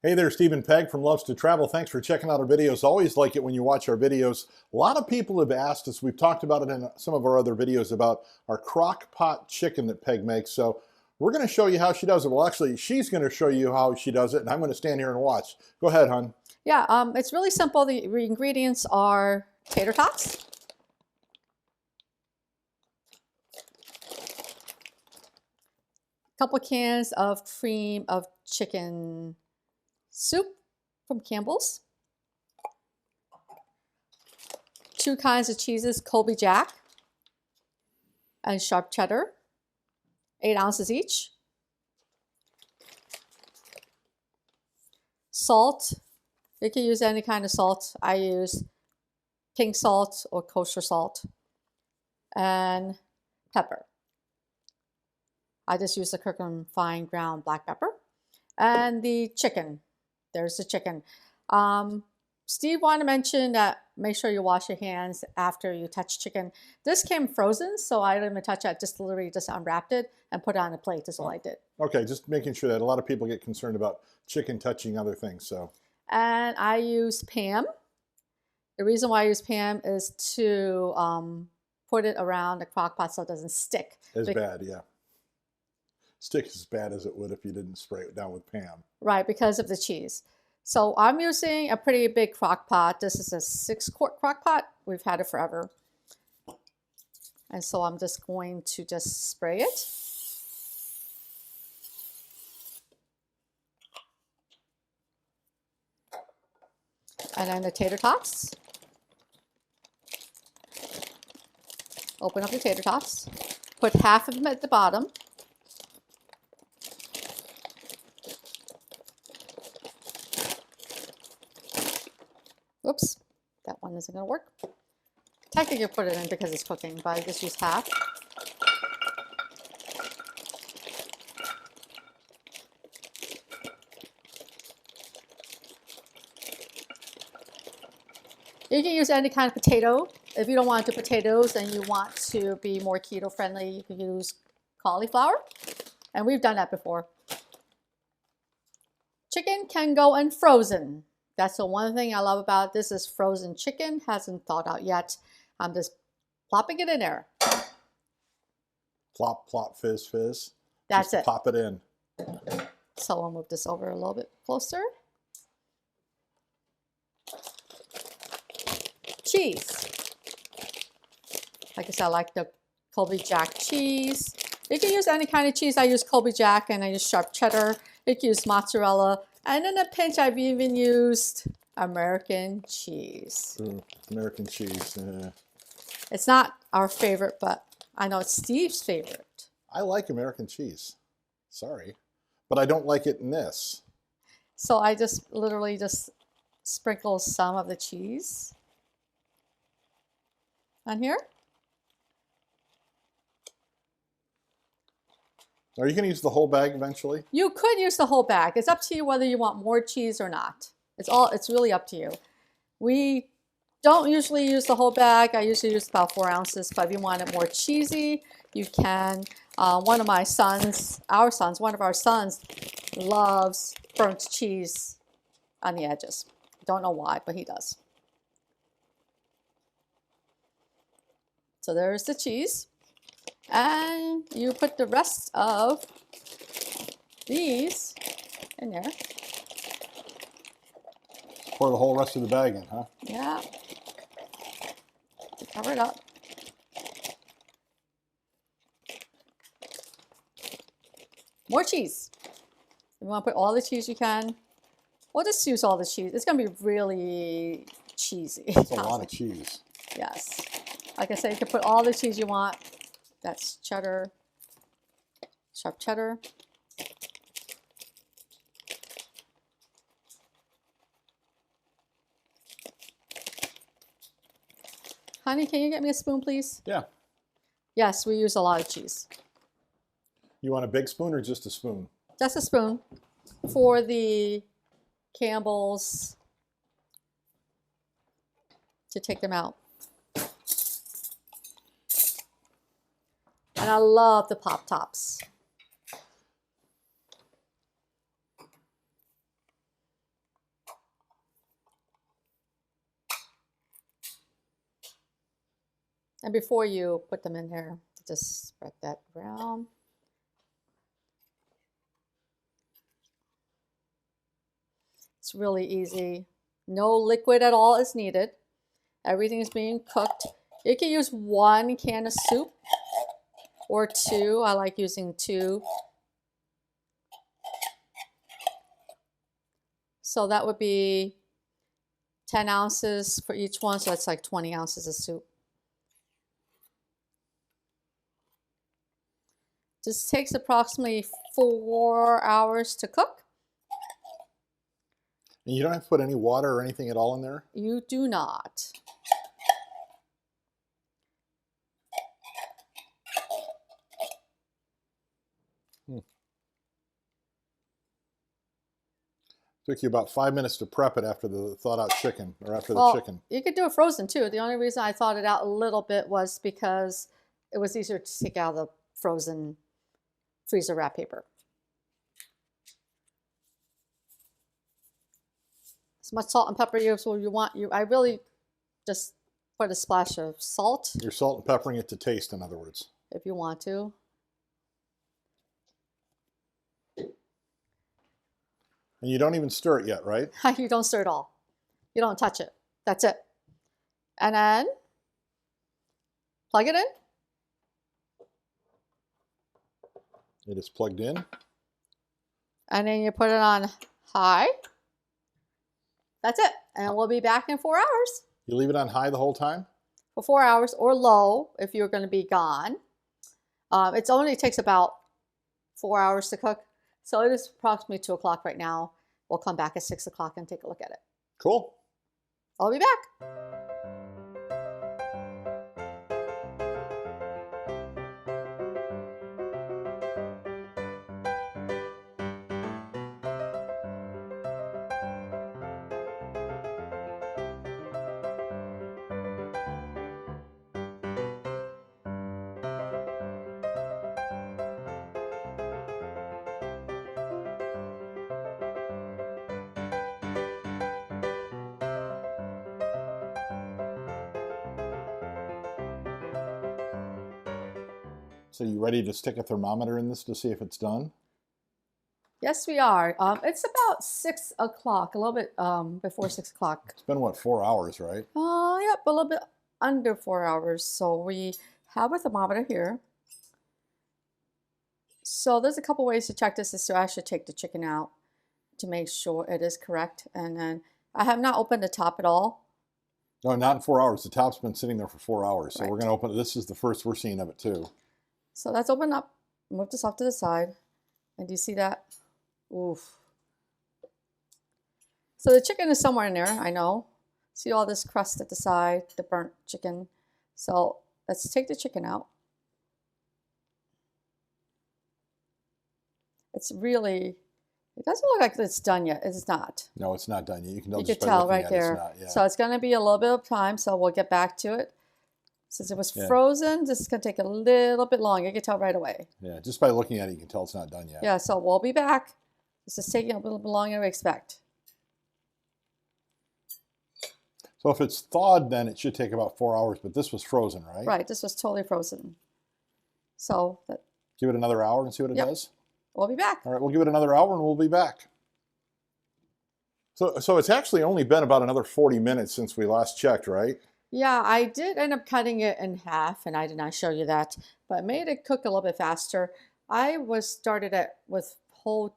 Hey there, Stephen Pegg from Loves to Travel. Thanks for checking out our videos. Always like it when you watch our videos. A lot of people have asked us, we've talked about it in some of our other videos, about our crock pot chicken that Peg makes. So we're going to show you how she does it. Well, actually, she's going to show you how she does it, and I'm going to stand here and watch. Go ahead, hon. Yeah, it's really simple. The ingredients are tater tots, a couple cans of cream of chicken soup from Campbell's, 2 kinds of cheeses, Colby Jack and sharp cheddar, 8 ounces each, salt. You can use any kind of salt. I use pink salt or kosher salt, and pepper. I just use the Kirkland fine ground black pepper. And the chicken. There's the chicken. Steve wanted to mention that make sure you wash your hands after you touch chicken. This came frozen, so I didn't even touch it. Just literally just unwrapped it and put it on a plate. That's all I did. Okay, just making sure that a lot of people get concerned about chicken touching other things. So. And I use Pam. The reason why I use Pam is to put it around the crock pot so it doesn't stick. As bad, yeah. Stick as bad as it would if you didn't spray it down with Pam. Right, because of the cheese. So I'm using a pretty big crock pot. This is a 6-quart crock pot. We've had it forever. And so I'm just going to just spray it. And then the tater tots. Open up the tater tots. Put half of them at the bottom. Oops, that one isn't going to work. Technically, you put it in because it's cooking, but I just use half. You can use any kind of potato. If you don't want to do potatoes and you want to be more keto friendly, you can use cauliflower. And we've done that before. Chicken can go in frozen. That's the one thing I love about this is frozen chicken. Hasn't thawed out yet. I'm just plopping it in there. Plop, plop, fizz, fizz. That's just it. Pop it in. So I'll move this over a little bit closer. Cheese. Like I said, I like the Colby Jack cheese. You can use any kind of cheese. I use Colby Jack and I use sharp cheddar. You can use mozzarella. And in a pinch, I've even used American cheese. American cheese. It's not our favorite, but I know it's Steve's favorite. I like American cheese. Sorry. But I don't like it in this. So I just literally just sprinkle some of the cheese on here. Are you going to use the whole bag eventually? You could use the whole bag. It's up to you whether you want more cheese or not. It's really up to you. We don't usually use the whole bag. I usually use about 4 ounces, but if you want it more cheesy, you can. One of our sons loves burnt cheese on the edges. Don't know why, but he does. So there's the cheese. And you put the rest of these in there. Pour the whole rest of the bag in, huh? Yeah. Cover it up. More cheese. You want to put all the cheese you can. Or just use all the cheese. It's going to be really cheesy. It's a lot of cheese. Yes. Like I said, you can put all the cheese you want. That's cheddar, sharp cheddar. Honey, can you get me a spoon, please? Yeah. Yes, we use a lot of cheese. You want a big spoon or just a spoon? Just a spoon for the Campbell's to take them out. And I love the Pop Tops. And before you put them in there, just spread that around. It's really easy. No liquid at all is needed. Everything is being cooked. You can use 1 can of soup or 2. I like using 2. So that would be 10 ounces for each one. So that's like 20 ounces of soup. This takes approximately 4 hours to cook. And you don't have to put any water or anything at all in there? You do not. Took you about 5 minutes to prep it after the thawed out chicken, or after the chicken. You could do it frozen too. The only reason I thawed it out a little bit was because it was easier to take out of the frozen freezer wrap paper. As much salt and pepper you want. I really just put a splash of salt. You're salt and peppering it to taste, in other words. If you want to. And you don't even stir it yet, right? You don't stir it all. You don't touch it. That's it. And then plug it in. It is plugged in. And then you put it on high. That's it. And we'll be back in 4 hours. You leave it on high the whole time? For 4 hours, or low if you're going to be gone. It only takes about 4 hours to cook. So it is approximately 2 o'clock right now. We'll come back at 6 o'clock and take a look at it. Cool. I'll be back. So you ready to stick a thermometer in this to see if it's done? Yes, we are. It's about 6 o'clock, a little bit before 6 o'clock. It's been, what, 4 hours, right? Yep, a little bit under 4 hours. So we have a thermometer here. So there's a couple ways to check this. So I should take the chicken out to make sure it is correct. And then I have not opened the top at all. No, not in 4 hours. The top's been sitting there for 4 hours. So Right. we're going to open it. This is the first we're seeing of it, too. So that's open up. Move this off to the side. And do you see that? Oof. So the chicken is somewhere in there, I know. See all this crust at the side, the burnt chicken. So let's take the chicken out. It's really, it doesn't look like it's done yet. It's not. No, it's not done yet. You can tell, You just could by tell looking right at there. it, it's not, yeah. So it's going to be a little bit of time, so we'll get back to it. Since it was frozen, this is going to take a little bit longer. You can tell right away. Yeah, just by looking at it, you can tell it's not done yet. Yeah, so we'll be back. This is taking a little bit longer than we expect. So if it's thawed, then it should take about 4 hours, but this was frozen, right? Right, this was totally frozen. So Give it another hour and see what it does? We'll be back. All right, we'll give it another hour and we'll be back. So it's actually only been about another 40 minutes since we last checked, right? Yeah, I did end up cutting it in half, and I did not show you that, but made it cook a little bit faster. I started it with whole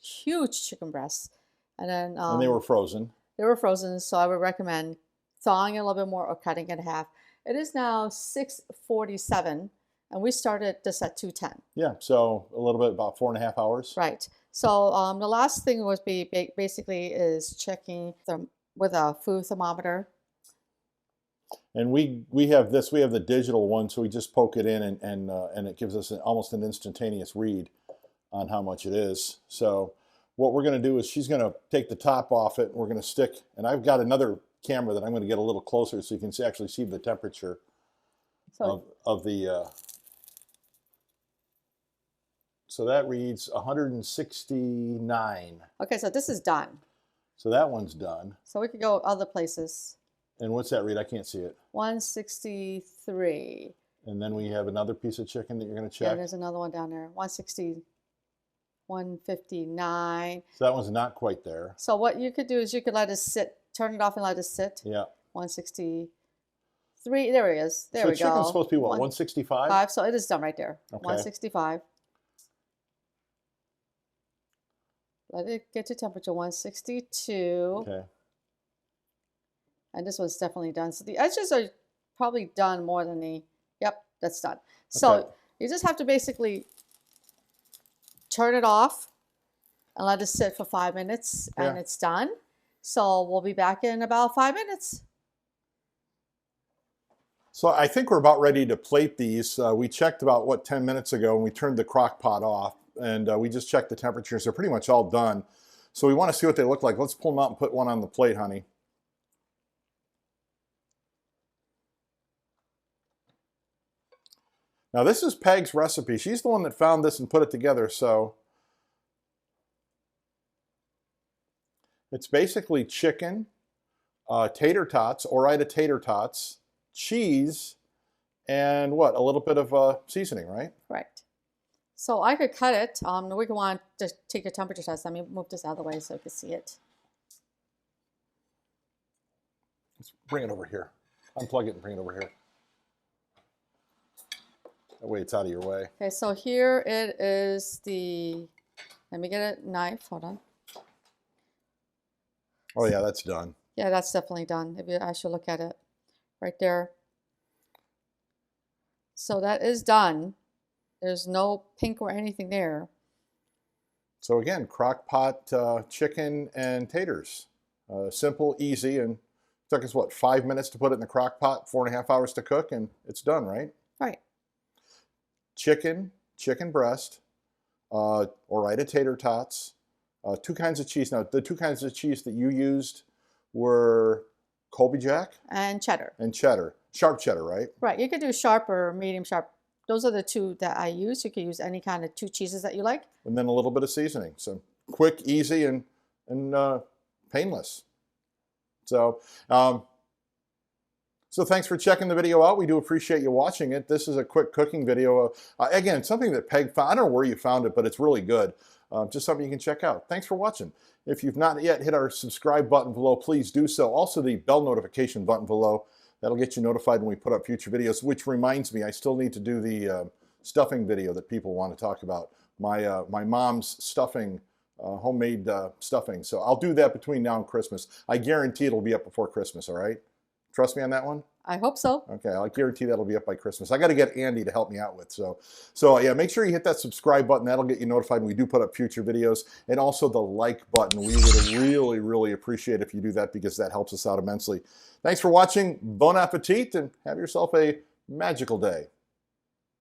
huge chicken breasts, and then And they were frozen. They were frozen, so I would recommend thawing it a little bit more or cutting it in half. It is now 6:47, and we started this at 2:10. Yeah, so a little bit, about 4.5 hours. Right. So the last thing was basically is checking with a food thermometer. And we have this. We have the digital one, so we just poke it in, and it gives us almost an instantaneous read on how much it is. So what we're going to do is she's going to take the top off it, and we're going to stick. And I've got another camera that I'm going to get a little closer so you can actually see the temperature of the. So that reads 169. Okay, so this is done. So that one's done. So we could go other places. And what's that read? I can't see it. 163. And then we have another piece of chicken that you're going to check. Yeah, there's another one down there. 160, 159. So that one's not quite there. So what you could do is you could let it sit, turn it off and let it sit. Yeah. 163. There it is. There we go. So chicken's supposed to be what, 165? So it is done right there. Okay. 165. Let it get to temperature 162. Okay. And this one's definitely done. So the edges are probably done more than the, yep, that's done. So Okay. you just have to basically turn it off and let it sit for 5 minutes and it's done. So we'll be back in about 5 minutes. So I think we're about ready to plate these. We checked about, what, 10 minutes ago, and we turned the crock pot off. And we just checked the temperatures. They're pretty much all done. So we want to see what they look like. Let's pull them out and put one on the plate, honey. Now this is Peg's recipe. She's the one that found this and put it together. So it's basically chicken, tater tots, Ore-Ida tater tots, cheese, and what? A little bit of seasoning, right? Correct. So I could cut it. We can want to take a temperature test. Let me move this out of the way so you can see it. Let's bring it over here. Unplug it and bring it over here. That way it's out of your way. Okay, so here it is the, let me get a knife, hold on. Oh yeah, that's done. Yeah, that's definitely done. If you actually look at it right there. So that is done. There's no pink or anything there. So again, crock pot chicken and taters. Simple, easy, and took us what, 5 minutes to put it in the crock pot, 4.5 hours to cook, and it's done, right? Right. Chicken breast, Ore-Ida tater tots, 2 kinds of cheese. Now, the 2 kinds of cheese that you used were Colby Jack? And cheddar. And cheddar. Sharp cheddar, right? Right. You could do sharp or medium sharp. Those are the 2 that I use. You could use any kind of 2 cheeses that you like. And then a little bit of seasoning. So quick, easy, and painless. So, so thanks for checking the video out. We do appreciate you watching it. This is a quick cooking video. Again, something that Peg found. I don't know where you found it, but it's really good. Just something you can check out. Thanks for watching. If you've not yet hit our subscribe button below, please do so. Also the bell notification button below. That'll get you notified when we put up future videos, which reminds me, I still need to do the stuffing video that people want to talk about. My mom's stuffing, homemade stuffing. So I'll do that between now and Christmas. I guarantee it'll be up before Christmas, all right? Trust me on that one? I hope so. Okay, I guarantee that'll be up by Christmas. I got to get Andy to help me out with. So yeah, make sure you hit that subscribe button. That'll get you notified when we do put up future videos. And also the like button. We would really, really appreciate if you do that because that helps us out immensely. Thanks for watching. Bon appetit and have yourself a magical day.